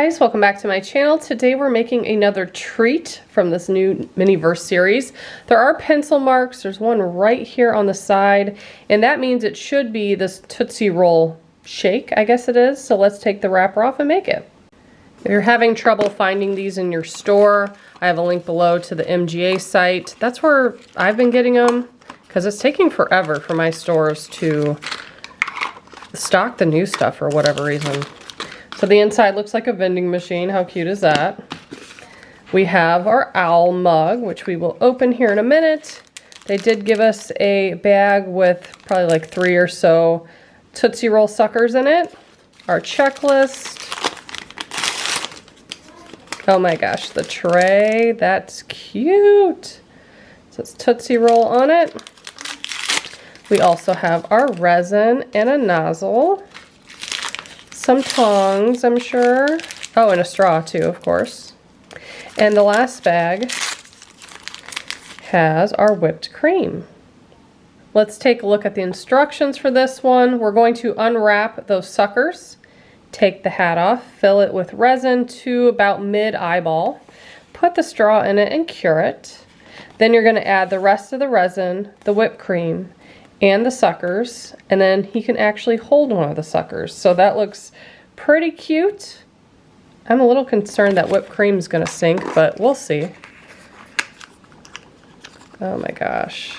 Guys, welcome back to my channel. Today we're making another treat from this new Miniverse series. There are pencil marks. There's one right here on the side, and that means it should be this Tootsie Roll shake, I guess it is. So let's take the wrapper off and make it. If you're having trouble finding these in your store, I have a link below to the MGA site. That's where I've been getting them because it's taking forever for my stores to stock the new stuff for whatever reason. So the inside looks like a vending machine. How cute is that? We have our owl mug, which we will open here in a minute. They did give us a bag with probably like 3 or so Tootsie Roll suckers in it. Our checklist. Oh my gosh, the tray. That's cute. It says Tootsie Roll on it. We also have our resin and a nozzle. Some tongs, I'm sure. Oh, and a straw too, of course. And the last bag has our whipped cream. Let's take a look at the instructions for this one. We're going to unwrap those suckers, take the hat off, fill it with resin to about mid-eyeball, put the straw in it and cure it. Then you're going to add the rest of the resin, the whipped cream, and the suckers, and then he can actually hold one of the suckers. So that looks pretty cute. I'm a little concerned that whipped cream is gonna sink, but we'll see. Oh my gosh.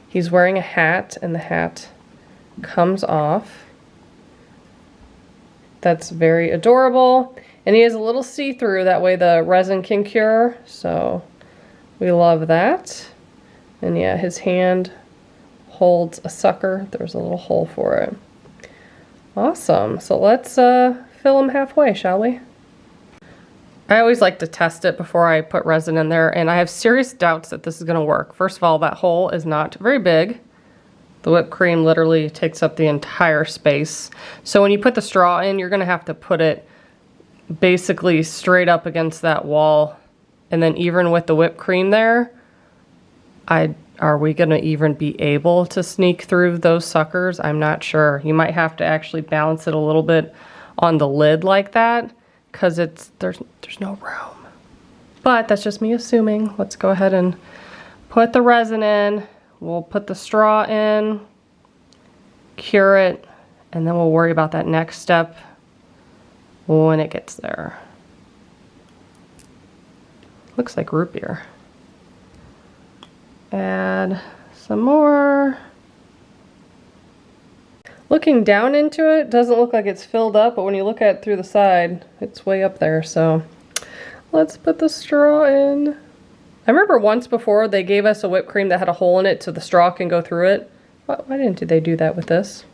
He's wearing a hat and the hat comes off. That's very adorable. And he is a little see-through, that way the resin can cure. So we love that. And yeah, his hand holds a sucker. There's a little hole for it. Awesome. So let's fill them halfway, shall we? I always like to test it before I put resin in there, and I have serious doubts that this is going to work. First of all, that hole is not very big. The whipped cream literally takes up the entire space. So when you put the straw in, you're going to have to put it basically straight up against that wall. And then even with the whipped cream there, are we going to even be able to sneak through those suckers? I'm not sure. You might have to actually balance it a little bit on the lid like that, because there's no room. But that's just me assuming. Let's go ahead and put the resin in. We'll put the straw in, cure it, and then we'll worry about that next step when it gets there. Looks like root beer. Add some more. Looking down into it, doesn't look like it's filled up, but when you look at it through the side, it's way up there. So let's put the straw in. I remember once before they gave us a whipped cream that had a hole in it so the straw can go through it. Why didn't they do that with this?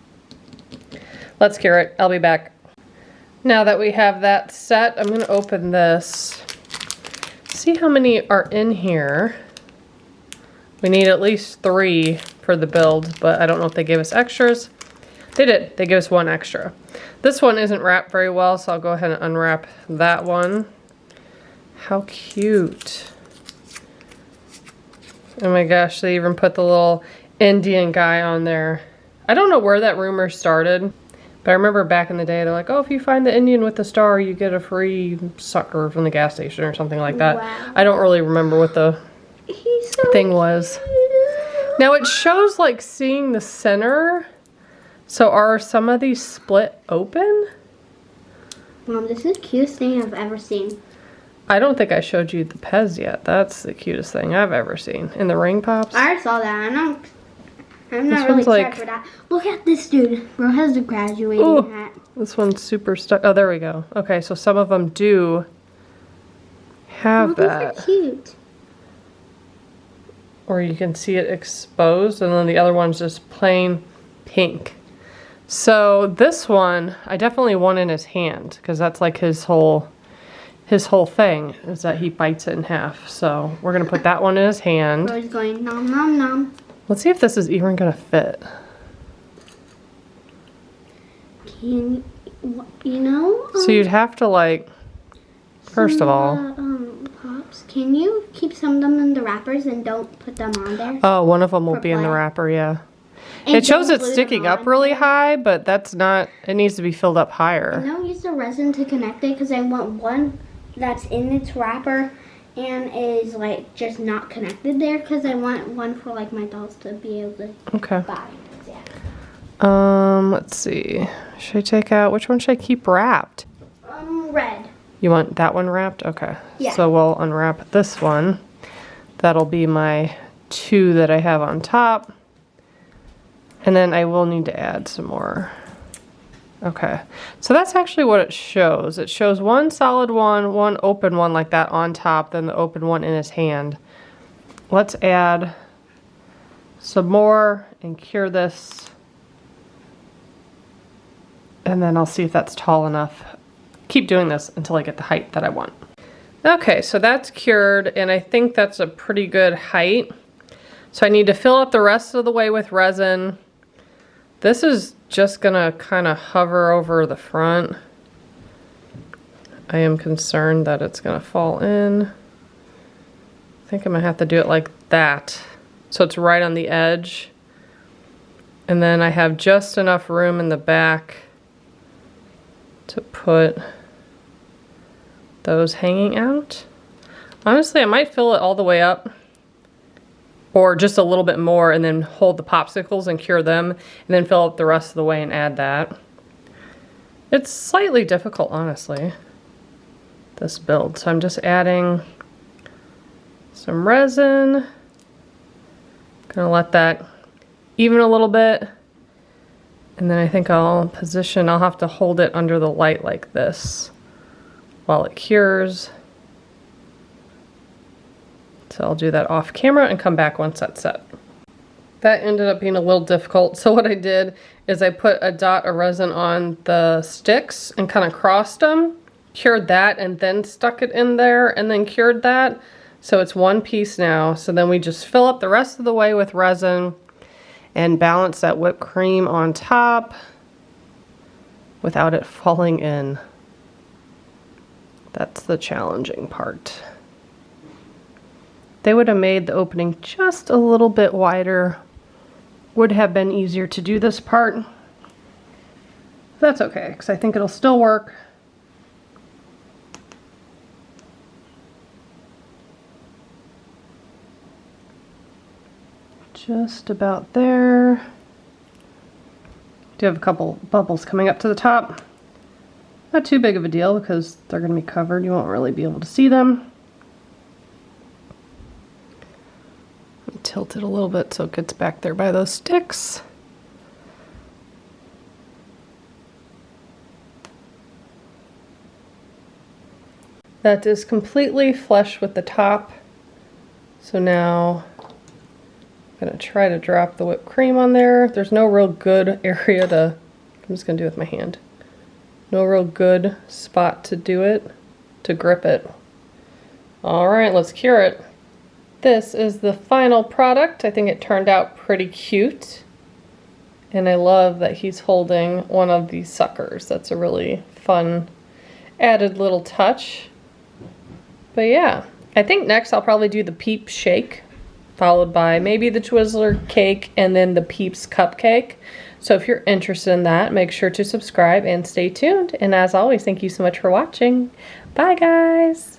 Let's cure it. I'll be back. Now that we have that set, I'm going to open this. See how many are in here. We need at least 3 for the build, but I don't know if they gave us extras. They did. They gave us 1 extra. This one isn't wrapped very well, so I'll go ahead and unwrap that one. How cute. Oh my gosh, they even put the little Indian guy on there. I don't know where that rumor started, but I remember back in the day, they're like, oh, if you find the Indian with the star, you get a free sucker from the gas station or something like that. Wow. I don't really remember what the thing was. Now it shows like seeing the center. So are some of these split open? Mom, this is the cutest thing I've ever seen. I don't think I showed you the Pez yet. That's the cutest thing I've ever seen. In the ring pops? I already saw that. I'm not really excited for that. Look at this dude. Bro has the graduating hat. This one's super stuck. Oh, there we go. Okay, so some of them do have that. These are cute. Or you can see it exposed, and then the other one's just plain pink. So this one, I definitely want in his hand, because that's like his whole thing, is that he bites it in half. So we're gonna put that one in his hand. Bro's going nom nom nom. Let's see if this is even gonna fit. Can you know? So you'd have to like, first of all. Pops, can you keep some of them in the wrappers and don't put them on there? Oh, one of them will be in the wrapper, yeah. It shows it's sticking up really high, but that's not, it needs to be filled up higher. And I'll use the resin to connect it because I want one that's in its wrapper and is like just not connected there because I want one for like my dolls to be able to buy. Yeah. Let's see. Should I take out, which one should I keep wrapped? Red. You want that one wrapped? Okay. Yeah. So we'll unwrap this one. That'll be my 2 that I have on top. And then I will need to add some more. Okay. So that's actually what it shows. It shows one solid one, one open one like that on top, then the open one in his hand. Let's add some more and cure this. And then I'll see if that's tall enough. Keep doing this until I get the height that I want. Okay, so that's cured, and I think that's a pretty good height. So I need to fill up the rest of the way with resin. This is just gonna kind of hover over the front. I am concerned that it's gonna fall in. I think I'm gonna have to do it like that. So it's right on the edge. And then I have just enough room in the back to put those hanging out. Honestly, I might fill it all the way up or just a little bit more and then hold the popsicles and cure them and then fill up the rest of the way and add that. It's slightly difficult, honestly, this build. So I'm just adding some resin. Gonna let that even a little bit. And then I think I'll have to hold it under the light like this while it cures. So I'll do that off camera and come back once that's set. That ended up being a little difficult. So what I did is I put a dot of resin on the sticks and kind of crossed them, cured that, and then stuck it in there and then cured that. So it's one piece now. So then we just fill up the rest of the way with resin and balance that whipped cream on top without it falling in. That's the challenging part. They would have made the opening just a little bit wider. Would have been easier to do this part. That's okay, because I think it'll still work. Just about there. Do have a couple bubbles coming up to the top. Not too big of a deal because they're going to be covered. You won't really be able to see them. Tilt it a little bit so it gets back there by those sticks. That is completely flush with the top. So now I'm gonna try to drop the whipped cream on there. There's no real good area to, I'm just gonna do it with my hand. No real good spot to do it, to grip it. All right, let's cure it. This is the final product. I think it turned out pretty cute. And I love that he's holding one of these suckers. That's a really fun added little touch. But yeah, I think next I'll probably do the PEEPS shake, followed by maybe the TWIZZLER cake and then the PEEPS cupcake. So if you're interested in that, make sure to subscribe and stay tuned. And as always, thank you so much for watching. Bye guys.